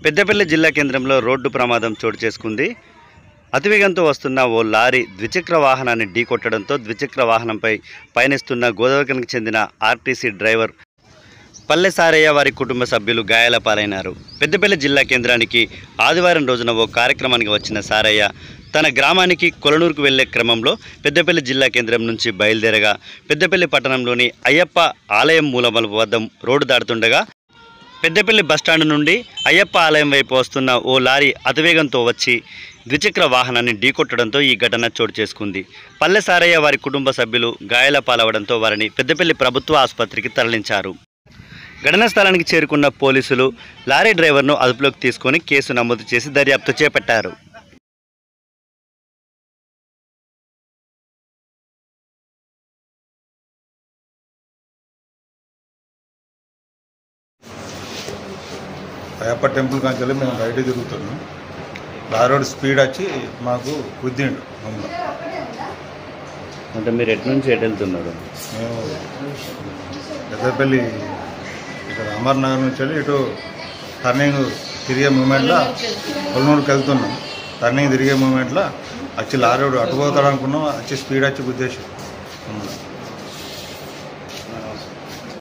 పెద్దపల్లి జిల్లా కేంద్రంలో రోడ్డు ప్రమాదం చోటు చేసుకుంది. అతివేగంతో వస్తున్న ఓ లారీ ద్విచక్ర వాహనాన్ని ఢీకొట్టడంతో ద్విచక్ర వాహనంపై పయనిస్తున్న గోదావరికి చెందిన ఆర్టీసీ డ్రైవర్ పల్లె సారయ్య వారి కుటుంబ సభ్యులు గాయాల పాలైనారు. పెద్దపల్లి జిల్లా కేంద్రానికి ఆదివారం రోజున ఓ కార్యక్రమానికి వచ్చిన సారయ్య తన గ్రామానికి కొలనూరుకు వెళ్లే క్రమంలో పెద్దపల్లి జిల్లా కేంద్రం నుంచి బయలుదేరగా పెద్దపల్లి పట్టణంలోని అయ్యప్ప ఆలయం మూలమలుపు వద్ద రోడ్డు దాటుతుండగా పెద్దపల్లి బస్టాండ్ నుండి అయ్యప్ప ఆలయం వైపు వస్తున్న ఓ లారీ అతివేగంతో వచ్చి ద్విచక్ర వాహనాన్ని ఢీకొట్టడంతో ఈ ఘటన చోటు చేసుకుంది. పల్లె సారయ్య వారి కుటుంబ సభ్యులు గాయాల పాలవడంతో వారిని పెద్దపల్లి ప్రభుత్వ ఆసుపత్రికి తరలించారు. ఘటనా స్థలానికి చేరుకున్న పోలీసులు లారీ డ్రైవర్ను అదుపులోకి తీసుకొని కేసు నమోదు చేసి దర్యాప్తు చేపట్టారు. అయ్యప్ప టెంపుల్ కాంచెల్లి మేము రైట్ తిరుగుతున్నాం. లారీ రోడ్ స్పీడ్ వచ్చి మాకు గుద్దిండు మమ్మల్ని. అంటే మీరు ఎటు నుంచి ఎటు వెళ్తున్నారు? మేము పెద్దపల్లి ఇక్కడ అమర్నగర్ నుంచి వెళ్ళి ఇటు టర్నింగ్ తిరిగే మూమెంట్లో కొలనూరుకి వెళ్తున్నాం. టర్నింగ్ తిరిగే మూమెంట్లో వచ్చి లారీ రోడ్ అటు పోతాడు అనుకున్నాం, వచ్చి స్పీడ్ వచ్చి గుద్దేసి మమ్మల్ని.